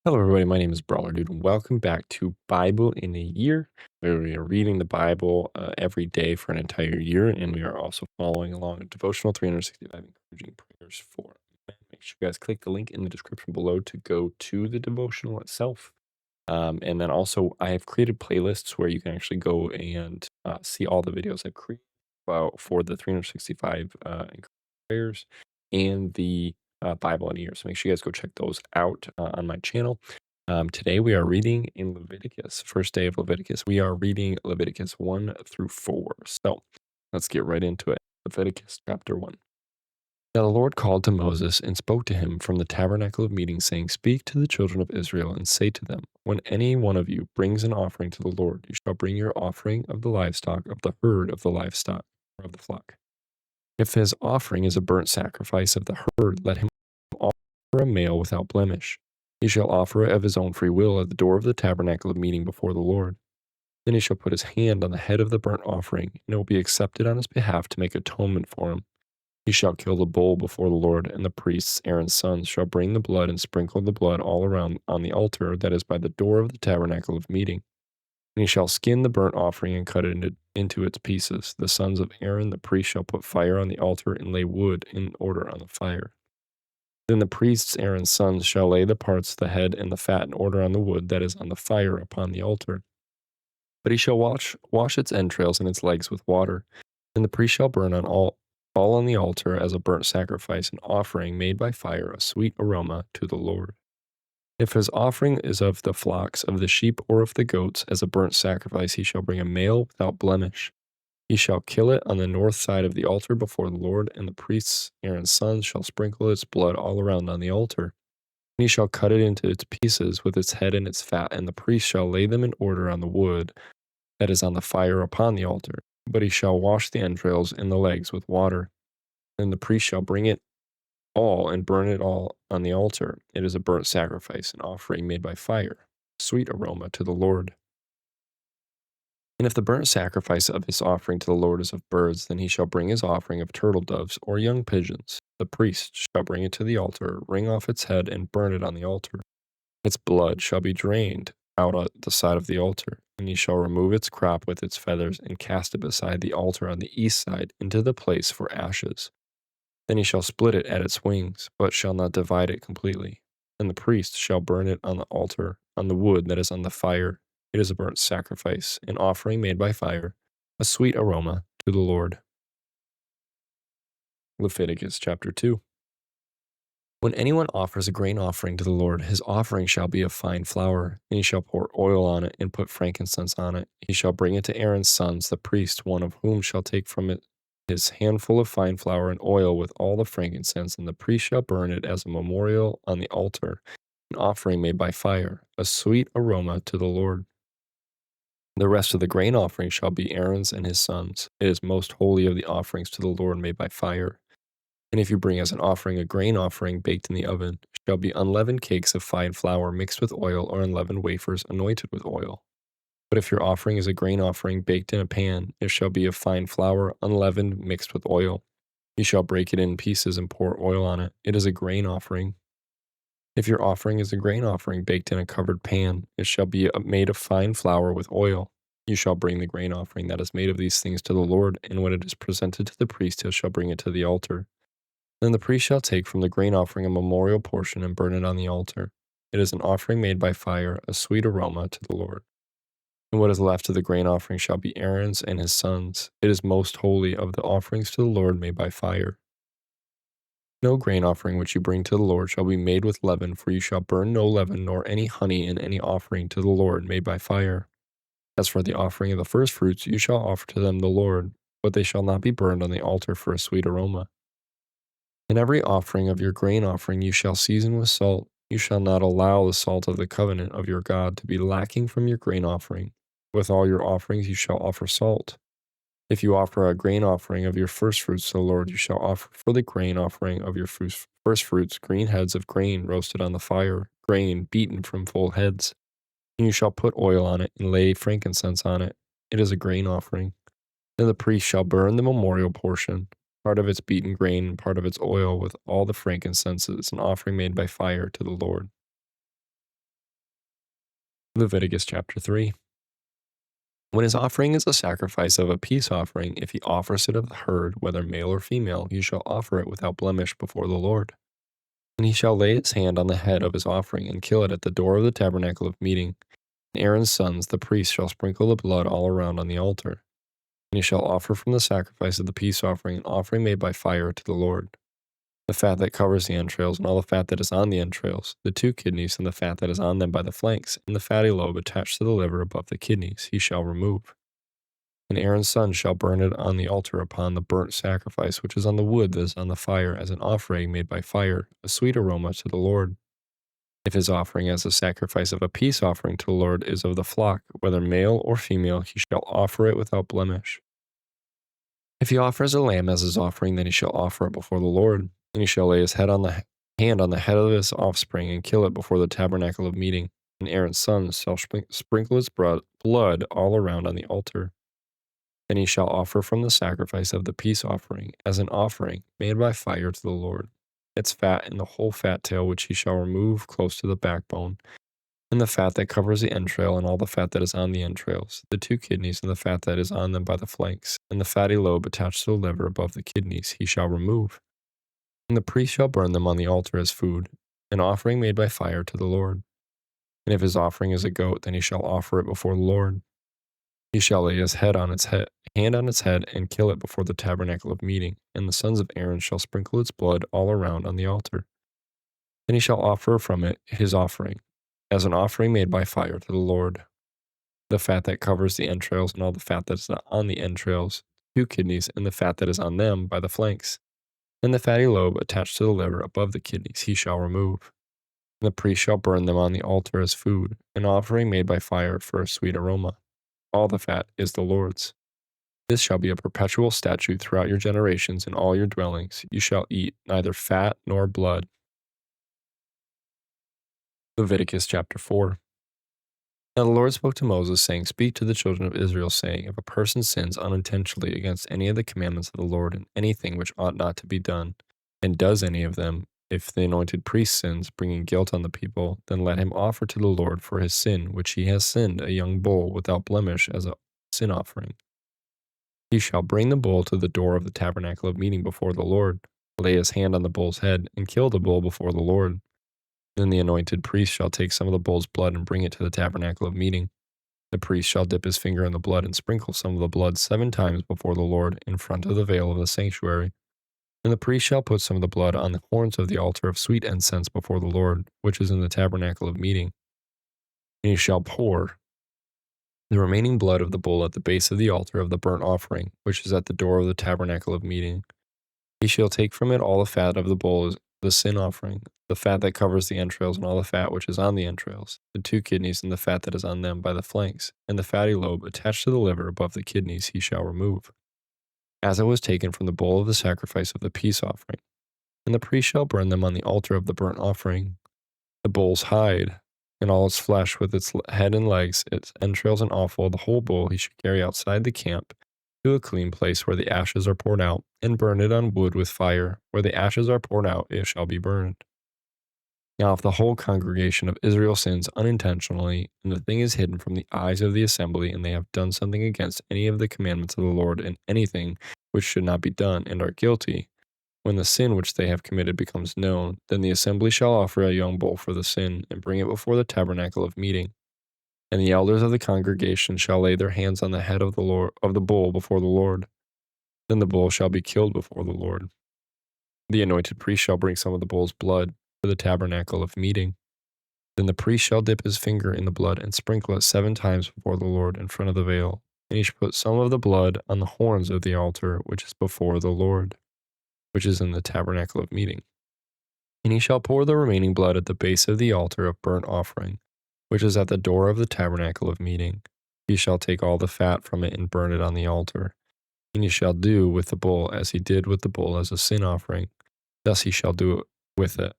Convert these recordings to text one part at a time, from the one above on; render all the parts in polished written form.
Hello, everybody. My name is BrawlerDood, and welcome back to Bible in a Year, where we are reading the Bible every day for an entire year, and we are also following along a devotional 365 encouraging prayers for men. Make sure you guys click the link in the description below to go to the devotional itself. And then also, I have created playlists where you can actually go and see all the videos I've created for the 365 encouraging prayers and the Bible in a Year. So make sure you guys go check those out on my channel. Today we are reading in Leviticus, first day of Leviticus. We are reading Leviticus 1 through 4. So let's get right into it. Leviticus chapter 1. Now the Lord called to Moses and spoke to him from the tabernacle of meeting, saying, Speak to the children of Israel and say to them, When any one of you brings an offering to the Lord, you shall bring your offering of the livestock of the herd of the livestock, or of the flock. If his offering is a burnt sacrifice of the herd, let him offer a male without blemish. He shall offer it of his own free will at the door of the tabernacle of meeting before the Lord. Then he shall put his hand on the head of the burnt offering, and it will be accepted on his behalf to make atonement for him. He shall kill the bull before the Lord, and the priests, Aaron's sons, shall bring the blood and sprinkle the blood all around on the altar that is by the door of the tabernacle of meeting. And he shall skin the burnt offering and cut it into its pieces. The sons of Aaron, the priest, shall put fire on the altar and lay wood in order on the fire. Then the priests, Aaron's sons, shall lay the parts, the head, and the fat in order on the wood that is on the fire upon the altar. But he shall wash its entrails and its legs with water. And the priest shall burn all on the altar as a burnt sacrifice, an offering made by fire, a sweet aroma to the Lord. If his offering is of the flocks, of the sheep, or of the goats, as a burnt sacrifice, he shall bring a male without blemish. He shall kill it on the north side of the altar before the Lord, and the priests, Aaron's sons, shall sprinkle its blood all around on the altar. And he shall cut it into its pieces with its head and its fat, and the priest shall lay them in order on the wood that is on the fire upon the altar. But he shall wash the entrails and the legs with water. Then the priest shall bring it all and burn it all on the altar. It is a burnt sacrifice, an offering made by fire, a sweet aroma to the Lord. And if the burnt sacrifice of his offering to the Lord is of birds, then he shall bring his offering of turtle doves or young pigeons. The priest shall bring it to the altar, wring off its head, and burn it on the altar. Its blood shall be drained out at the side of the altar, and he shall remove its crop with its feathers, and cast it beside the altar on the east side into the place for ashes. Then he shall split it at its wings, but shall not divide it completely. And the priest shall burn it on the altar, on the wood that is on the fire. It is a burnt sacrifice, an offering made by fire, a sweet aroma to the Lord. Leviticus chapter 2. When anyone offers a grain offering to the Lord, his offering shall be of fine flour, and he shall pour oil on it and put frankincense on it. He shall bring it to Aaron's sons, the priest, one of whom shall take from it his handful of fine flour and oil with all the frankincense, and the priest shall burn it as a memorial on the altar, an offering made by fire, a sweet aroma to the Lord. The rest of the grain offering shall be Aaron's and his sons. It is most holy of the offerings to the Lord made by fire. And if you bring as an offering a grain offering baked in the oven, it shall be unleavened cakes of fine flour mixed with oil, or unleavened wafers anointed with oil. But if your offering is a grain offering baked in a pan, it shall be of fine flour, unleavened, mixed with oil. You shall break it in pieces and pour oil on it. It is a grain offering. If your offering is a grain offering baked in a covered pan, it shall be made of fine flour with oil. You shall bring the grain offering that is made of these things to the Lord, and when it is presented to the priest, he shall bring it to the altar. Then the priest shall take from the grain offering a memorial portion and burn it on the altar. It is an offering made by fire, a sweet aroma to the Lord. And what is left of the grain offering shall be Aaron's and his sons. It is most holy of the offerings to the Lord made by fire. No grain offering which you bring to the Lord shall be made with leaven, for you shall burn no leaven nor any honey in any offering to the Lord made by fire. As for the offering of the firstfruits, you shall offer to them the Lord, but they shall not be burned on the altar for a sweet aroma. In every offering of your grain offering you shall season with salt. You shall not allow the salt of the covenant of your God to be lacking from your grain offering. With all your offerings you shall offer salt. If you offer a grain offering of your firstfruits to the Lord, you shall offer for the grain offering of your firstfruits green heads of grain roasted on the fire, grain beaten from full heads. And you shall put oil on it and lay frankincense on it. It is a grain offering. Then the priest shall burn the memorial portion, part of its beaten grain and part of its oil with all the frankincense as an offering made by fire to the Lord. Leviticus chapter 3. When his offering is a sacrifice of a peace offering, if he offers it of the herd, whether male or female, he shall offer it without blemish before the Lord. And he shall lay his hand on the head of his offering and kill it at the door of the tabernacle of meeting. And Aaron's sons, the priests, shall sprinkle the blood all around on the altar. And he shall offer from the sacrifice of the peace offering an offering made by fire to the Lord. The fat that covers the entrails, and all the fat that is on the entrails, the 2 kidneys, and the fat that is on them by the flanks, and the fatty lobe attached to the liver above the kidneys, he shall remove. And Aaron's son shall burn it on the altar upon the burnt sacrifice which is on the wood that is on the fire, as an offering made by fire, a sweet aroma to the Lord. If his offering as a sacrifice of a peace offering to the Lord is of the flock, whether male or female, he shall offer it without blemish. If he offers a lamb as his offering, then he shall offer it before the Lord. And he shall lay his hand on the head of his offspring and kill it before the tabernacle of meeting. And Aaron's sons shall sprinkle its blood all around on the altar. Then he shall offer from the sacrifice of the peace offering as an offering made by fire to the Lord, its fat and the whole fat tail which he shall remove close to the backbone, and the fat that covers the entrail and all the fat that is on the entrails, the 2 kidneys and the fat that is on them by the flanks, and the fatty lobe attached to the liver above the kidneys he shall remove. And the priest shall burn them on the altar as food, an offering made by fire to the Lord. And if his offering is a goat, then he shall offer it before the Lord. He shall lay his hand on its head, and kill it before the tabernacle of meeting, and the sons of Aaron shall sprinkle its blood all around on the altar. Then he shall offer from it his offering, as an offering made by fire to the Lord. The fat that covers the entrails, and all the fat that is on the entrails, 2 kidneys, and the fat that is on them by the flanks, and the fatty lobe attached to the liver above the kidneys he shall remove. And the priest shall burn them on the altar as food, an offering made by fire for a sweet aroma. All the fat is the Lord's. This shall be a perpetual statute throughout your generations in all your dwellings. You shall eat neither fat nor blood. Leviticus chapter 4. Now the Lord spoke to Moses, saying, Speak to the children of Israel, saying, If a person sins unintentionally against any of the commandments of the Lord in anything which ought not to be done, and does any of them, if the anointed priest sins, bringing guilt on the people, then let him offer to the Lord for his sin, which he has sinned, a young bull without blemish as a sin offering. He shall bring the bull to the door of the tabernacle of meeting before the Lord, lay his hand on the bull's head, and kill the bull before the Lord. Then the anointed priest shall take some of the bull's blood and bring it to the tabernacle of meeting. The priest shall dip his finger in the blood and sprinkle some of the blood 7 times before the Lord in front of the veil of the sanctuary. And the priest shall put some of the blood on the horns of the altar of sweet incense before the Lord, which is in the tabernacle of meeting. And he shall pour the remaining blood of the bull at the base of the altar of the burnt offering, which is at the door of the tabernacle of meeting. He shall take from it all the fat of the bull as the sin offering, the fat that covers the entrails and all the fat which is on the entrails, the 2 kidneys and the fat that is on them by the flanks, and the fatty lobe attached to the liver above the kidneys he shall remove, as it was taken from the bull of the sacrifice of the peace offering. And the priest shall burn them on the altar of the burnt offering. The bull's hide, and all its flesh with its head and legs, its entrails and offal, the whole bull he should carry outside the camp to a clean place where the ashes are poured out, and burn it on wood with fire. Where the ashes are poured out, it shall be burned. Now if the whole congregation of Israel sins unintentionally, and the thing is hidden from the eyes of the assembly, and they have done something against any of the commandments of the Lord in anything which should not be done, and are guilty, when the sin which they have committed becomes known, then the assembly shall offer a young bull for the sin, and bring it before the tabernacle of meeting. And the elders of the congregation shall lay their hands on the head of the bull before the Lord. Then the bull shall be killed before the Lord. The anointed priest shall bring some of the bull's blood to the tabernacle of meeting. Then the priest shall dip his finger in the blood and sprinkle it 7 times before the Lord in front of the veil. And he shall put some of the blood on the horns of the altar which is before the Lord, which is in the tabernacle of meeting. And he shall pour the remaining blood at the base of the altar of burnt offering, which is at the door of the tabernacle of meeting. He shall take all the fat from it and burn it on the altar. And he shall do with the bull as he did with the bull as a sin offering. Thus he shall do with it.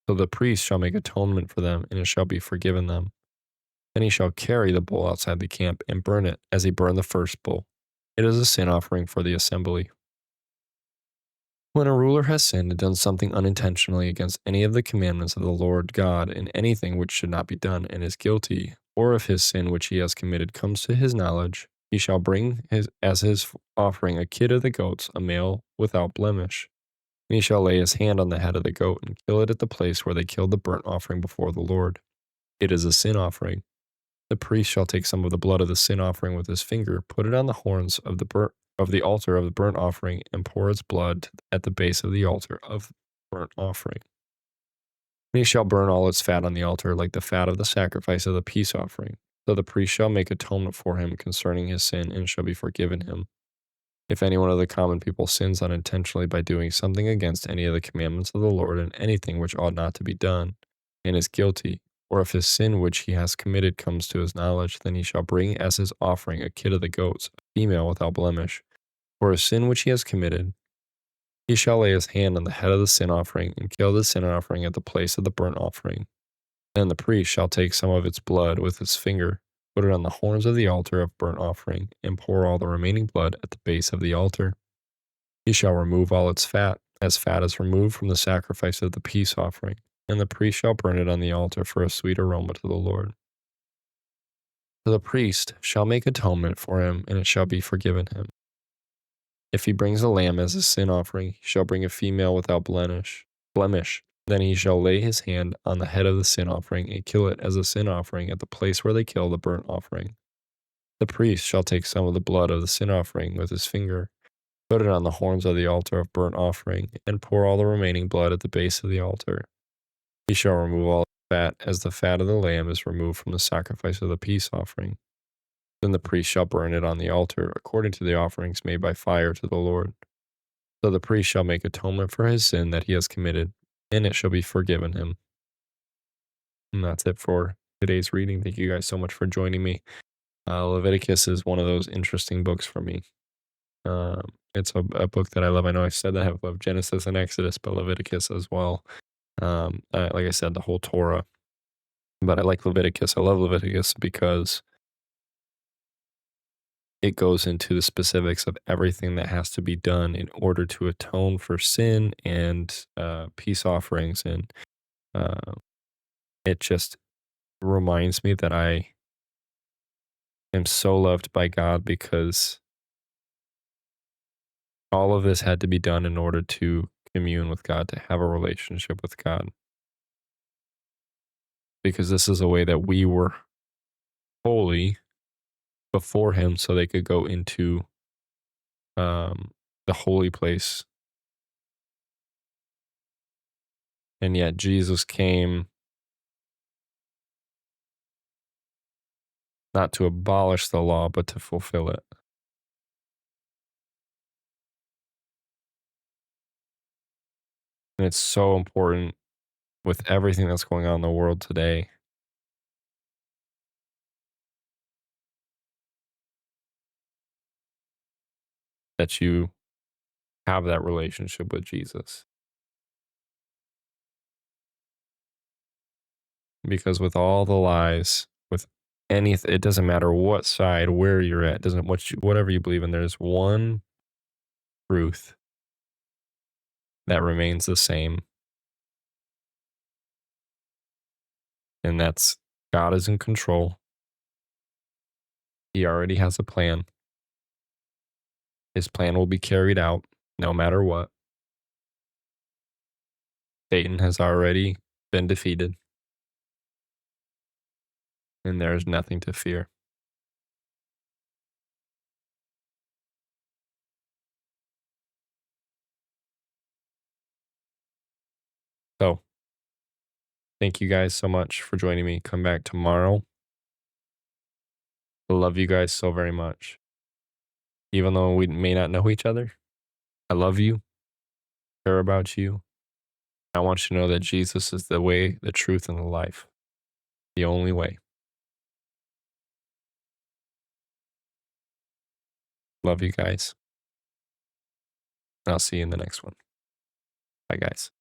So the priest shall make atonement for them, and it shall be forgiven them. Then he shall carry the bull outside the camp and burn it as he burned the first bull. It is a sin offering for the assembly. When a ruler has sinned and done something unintentionally against any of the commandments of the Lord God in anything which should not be done, and is guilty, or if his sin which he has committed comes to his knowledge, he shall bring as his offering a kid of the goats, a male without blemish. And he shall lay his hand on the head of the goat and kill it at the place where they killed the burnt offering before the Lord. It is a sin offering. The priest shall take some of the blood of the sin offering with his finger, put it on the horns of the altar of the burnt offering, and pour its blood at the base of the altar of the burnt offering. And he shall burn all its fat on the altar, like the fat of the sacrifice of the peace offering. So the priest shall make atonement for him concerning his sin, and shall be forgiven him. If any one of the common people sins unintentionally by doing something against any of the commandments of the Lord, and anything which ought not to be done, and is guilty, or if his sin which he has committed comes to his knowledge, then he shall bring as his offering a kid of the goats, a female without blemish. For his sin which he has committed, he shall lay his hand on the head of the sin offering, and kill the sin offering at the place of the burnt offering. Then the priest shall take some of its blood with his finger, put it on the horns of the altar of burnt offering, and pour all the remaining blood at the base of the altar. He shall remove all its fat is removed from the sacrifice of the peace offering, and the priest shall burn it on the altar for a sweet aroma to the Lord. So the priest shall make atonement for him, and it shall be forgiven him. If he brings a lamb as a sin offering, he shall bring a female without blemish. Then he shall lay his hand on the head of the sin offering and kill it as a sin offering at the place where they kill the burnt offering. The priest shall take some of the blood of the sin offering with his finger, put it on the horns of the altar of burnt offering, and pour all the remaining blood at the base of the altar. He shall remove all fat, as the fat of the lamb is removed from the sacrifice of the peace offering. Then the priest shall burn it on the altar, according to the offerings made by fire to the Lord. So the priest shall make atonement for his sin that he has committed, and it shall be forgiven him. And that's it for today's reading. Thank you guys so much for joining me. Leviticus is one of those interesting books for me. It's a book that I love. I know I said that I have loved Genesis and Exodus, but Leviticus as well. Like I said, the whole Torah. But I like Leviticus. I love Leviticus because it goes into the specifics of everything that has to be done in order to atone for sin and peace offerings. And it just reminds me that I am so loved by God because all of this had to be done in order to commune with God, to have a relationship with God. Because this is a way that we were holy before Him so they could go into the holy place. And yet Jesus came not to abolish the law, but to fulfill it. And it's so important with everything that's going on in the world today that you have that relationship with Jesus. Because with all the lies, with anything, it doesn't matter what side, where you're at, doesn't whatever you believe in, there's one truth that remains the same. And that's God is in control. He already has a plan. His plan will be carried out no matter what. Satan has already been defeated. And there is nothing to fear. So, thank you guys so much for joining me. Come back tomorrow. I love you guys so very much. Even though we may not know each other, I love you, care about you. I want you to know that Jesus is the way, the truth, and the life. The only way. Love you guys. I'll see you in the next one. Bye, guys.